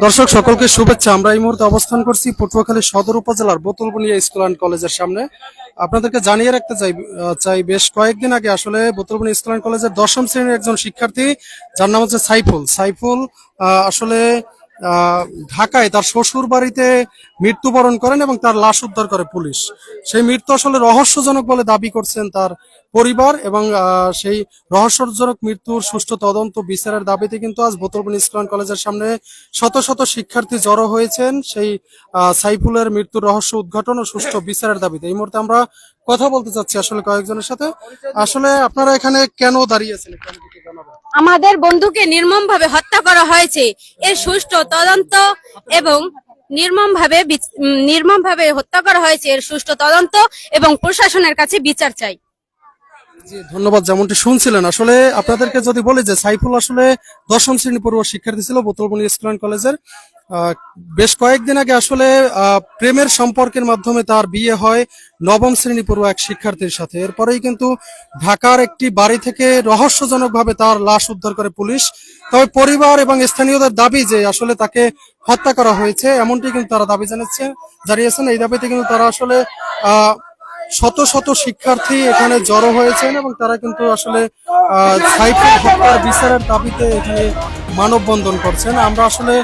দর্শক সকলকে শুভেচ্ছা। আমরা এই মুহূর্তে অবস্থান করছি পটুয়াখালী সদর উপজেলার বোতলবুনিয়া স্কুল অ্যান্ড কলেজের সামনে। আপনাদেরকে জানিয়ে রাখতে চাই বেশ কয়েকদিন আগে আসলে বোতলবুনিয়া স্কুল অ্যান্ড কলেজের দশম শ্রেণীর একজন শিক্ষার্থী, যার নাম হচ্ছে সাইফুল। সাইফুল আসলে ঢাকায় তার শ্বশুর বাড়িতে মৃত্যুবরণ করেন এবং তার লাশ উদ্ধার করে পুলিশ। সেই মৃত্যু আসলে রহস্যজনক বলে দাবি করছেন তার পরিবার, এবং সেই রহস্যজনক মৃত্যুর সুষ্ঠু তদন্ত বিচারের দাবিতে কিন্তু আজ বোতলবুনিয়া স্কুল অ্যান্ড কলেজের সামনে শত শত শিক্ষার্থী জড়ো হয়েছেন সেই সাইফুলের মৃত্যুর রহস্য উদ্ঘাটন ও সুষ্ঠু বিচারের দাবিতে। এই মুহূর্তে আমরা কথা বলতে চাচ্ছি আসলে কয়েকজনের সাথে। আসলে আপনারা এখানে কেন দাঁড়িয়েছেন, আমাদের বন্ধুকে নির্মমভাবে হত্যা করা হয়েছে, এর সুষ্ঠু তদন্ত এবং নির্মমভাবে হত্যা করা হয়েছে, এর সুষ্ঠু তদন্ত এবং প্রশাসনের কাছে বিচার চাই। জি ধন্যবাদ। যেমনটি শুনছিলেন, আসলে আপনাদেরকে যদি বলি যে সাইফুল আসলে দশম শ্রেণী পড়ুয়া শিক্ষার্থী ছিল বোতলবুনিয়া স্কুল অ্যান্ড কলেজের। বেশ কয়েকদিন আগে আসলে প্রেমের সম্পর্কের মাধ্যমে তার বিয়ে হয় নবম শ্রেণী পড়ুয়া এক শিক্ষার্থীর সাথে। এরপরেই কিন্তু ঢাকার একটি বাড়ি থেকে রহস্যজনকভাবে তার লাশ উদ্ধার করে পুলিশ। তবে পরিবার এবং স্থানীয়দের দাবি যে আসলে তাকে হত্যা করা হয়েছে, এমনটি কিন্তু তারা দাবি জানিয়েছেন। এই দাবিতে কিন্তু তারা আসলে শত শত শিক্ষার্থী এখানে জড়ো হয়েছেন এবং তারা কিন্তু আসলে সাইফুল হত্যার বিচারের দাবিতে এখানে মানববন্ধন করছেন। আমরা আসলে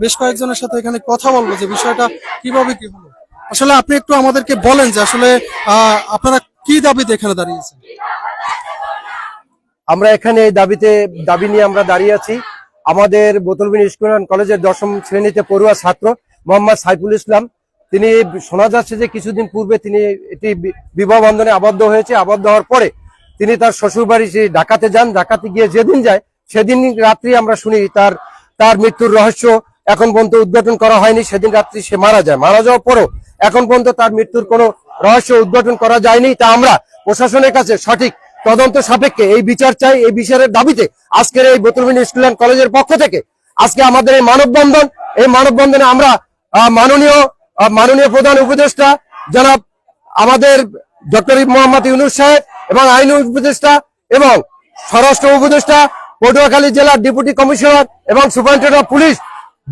বেশ কয়েকজনের সাথে এখানে কথা বলবো যে বিষয়টা কিভাবে কি হলো। আসলে আপনি একটু আমাদেরকে বলেন যে আসলে আপনারা কি দাবিতে এখানে দাঁড়িয়েছেন। আমরা এখানে এই দাবি নিয়ে আমরা দাঁড়িয়ে আছি। আমাদের বোতলবুনিয়া স্কুল অ্যান্ড কলেজের দশম শ্রেণীতে পড়ুয়া ছাত্র মোহাম্মদ সাইফুল ইসলাম, তিনি শোনা যাচ্ছে যে কিছুদিন পূর্বে তিনি এটি বিবাহ বন্ধনে আবদ্ধ হয়েছে। আবদ্ধ হওয়ার পরে তিনি তার শ্বশুর বাড়ি ঢাকাতে যান। ঢাকাতে গিয়ে যেদিন যায় সেদিন রাত্রি আমরা শুনি তার মৃত্যুর রহস্য এখন পর্যন্ত উদ্ঘাটন করা হয়নি। সেদিন রাত্রি সে মারা যায়। মারা যাওয়ার পরও এখন পর্যন্ত তার মৃত্যুর কোনো রহস্য উদ্ঘাটন করা যায়নি। তা আমরা প্রশাসনের কাছে সঠিক তদন্ত সাপেক্ষে এই বিচার চাই। এই বিচারের দাবিতে আজকের এই বোতলবুনিয়া স্কুল অ্যান্ড কলেজের পক্ষ থেকে আজকে আমাদের এই মানববন্ধনে আমরা মাননীয় প্রধান উপদেষ্টা জনাব আমাদের ডক্টর মোহাম্মদ ইউনূস সাহেব এবং আইন উপদেষ্টা এবং স্বরাষ্ট্র উপদেষ্টা, পটুয়াখালী জেলার ডেপুটি কমিশনার এবং সুপারিনটেন্ডেন্ট অফ পুলিশ,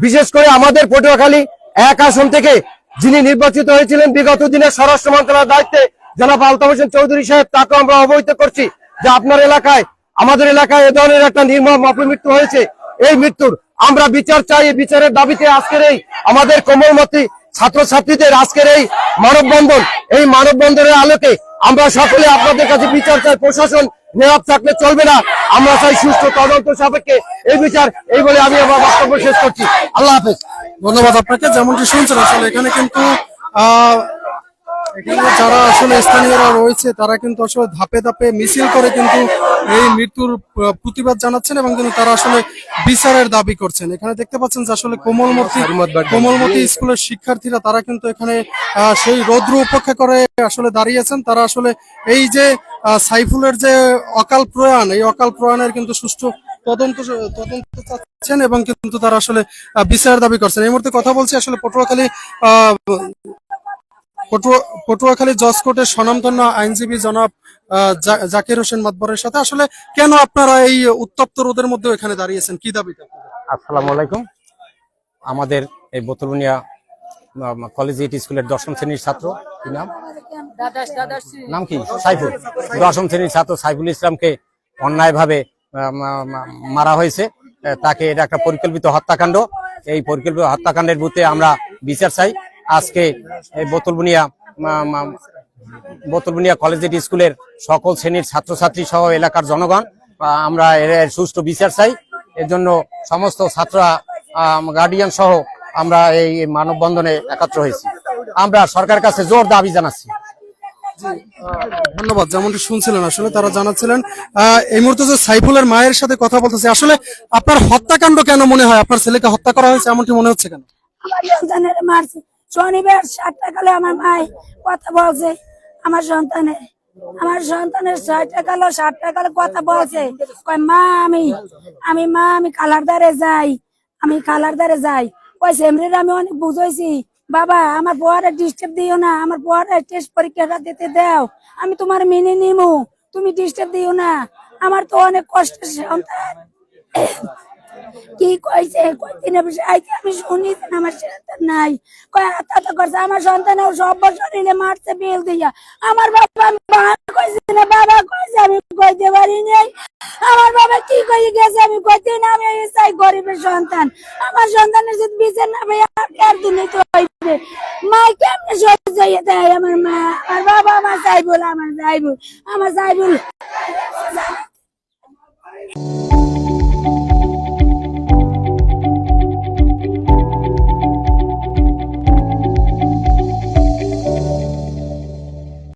বিশেষ করে আমাদের পটুয়াখালী 1 আসন থেকে যিনি নির্বাচিত হয়েছিলেন বিগত দিনে স্বরাষ্ট্র মন্ত্রণালয়ের দায়িত্বে জনাব আলতাফ হোসেন চৌধুরী সাহেব, তাকে আমরা অবহিত করছি যে আপনার এলাকায়, আমাদের এলাকায় এ ধরনের একটা নির্মম অপমৃত্যু হয়েছে। এই মৃত্যুর আমরা বিচার চাই। এই বিচারের দাবিতে আজকের এই আমাদের কোমলমতি ছাত্রছাত্রীদের আজকের এই মানববন্ধন। এই মানববন্ধনের আলোকে আমরা সকলে আপনাদের কাছে বিচার চাই। প্রশাসন নীরব থাকলে চলবে না। আমরা চাই সুষ্ঠু তদন্ত সাপেক্ষে এই বিচার। এই বলে আমি আমার বক্তব্য শেষ করছি। আল্লাহ হাফেজ। ধন্যবাদ আপনাকে। যেমনটি শুনছেন আসলে এখানে কিন্তু এখানে যারা আসলে স্থানীয়রা রয়েছে তারা কিন্তু আসলে ধাপে ধাপে মিছিল করে কিন্তু এই মৃত্যুর প্রতিবাদ জানাচ্ছেন এবং কিন্তু তারা আসলে বিচারের দাবি করছেন। এখানে দেখতে পাচ্ছেন যে আসলে কোমলমতি স্কুলের শিক্ষার্থীরা তারা কিন্তু এখানে সেই রৌদ্র উপেক্ষা করে আসলে দাঁড়িয়েছেন। তারা আসলে এই যে সাইফুলের যে অকাল প্রয়াণ, এই অকাল প্রয়াণের কিন্তু সুষ্ঠু তদন্ত চাচ্ছেন এবং কিন্তু তারা আসলে বিচারের দাবি করছেন। এই মুহূর্তে কথা বলছি আসলে পটুয়াখালী জজ কোর্টের স্বনামধন্য আইনজীবী জনাব জাকির হোসেন মাতবরের সাথে। আসলে কেন আপনারা এই উত্তপ্ত রোদের মধ্যে এখানে দাঁড়িয়েছেন, কি দাবিতে? আসসালামু আলাইকুম। আমাদের এই বোতলবুনিয়া কলেজিয়েট স্কুলের দশম শ্রেণীর ছাত্র, কি নাম কি সাইফুল, দশম শ্রেণীর ছাত্র সাইফুল ইসলামকে অন্যায়ভাবে মারা হয়েছে। তাকে এটা একটা পরিকল্পিত হত্যাকাণ্ড। এই পরিকল্পিত হত্যাকাণ্ডের বিরুদ্ধে আমরা বিচার চাই। আজকে এই বোতলবুনিয়া কলেজিয়েট স্কুলের সকল শ্রেণীর ছাত্রছাত্রী সহ এলাকার জনগণ আমরা এর সুষ্ঠু বিচার চাই। এর জন্য সমস্ত ছাত্ররা, গার্ডিয়ান সহ আমরা এই মানববন্ধনে একত্র হয়েছি। আমরা সরকারের কাছে জোর দাবি জানাচ্ছি। ধন্যবাদ। যেমনটি শুনছিলেন আসলে তারা জানাচ্ছিলেন। এই মুহূর্তে যে সাইফুলের মায়ের সাথে কথা বলতেছে, আসলে আপনার হত্যাকাণ্ড কেন মনে হয়, আপনার ছেলেকে হত্যা করা হয়েছে এমনটি মনে হচ্ছে কেন? শনিবার 7টা কালে আমার মায় কথা বলছে, আমার সন্তানের 7টা কালে কথা বলছে, মা আমি কালার দ্বারে যাই। ওই সেমরির আমি অনেক বুঝাইছি, বাবা আমার বউয়ারে ডিস্টার্ব দিও না, আমার বউয়ারে টেস্ট পরীক্ষাটা দিতে দাও, আমি তোমার মেনে নিমু, তুমি ডিস্টার্ব দিও না, আমার তো অনেক কষ্টের সন্তান। কি কইছে কয়দিনে আইতে আমি শুনি আমার সন্তান নাই কয় আত্মহত্যা করছে আমার সন্তানের সব শরীরে মারছে বেল দিয়া আমার বাবা আমি কইছে না বাবা কইছে আমি কইতে পারি নাই আমার বাবা কি কই গেছে আমি কইতে না আমি চাই গরিবের সন্তান আমার সন্তানের যদি বিচার না ভাই আর দিনে তো হইবে মা কেমনে সহ্য হয়ে দেয় আমার মা আমার বাবা আমার যাইবুল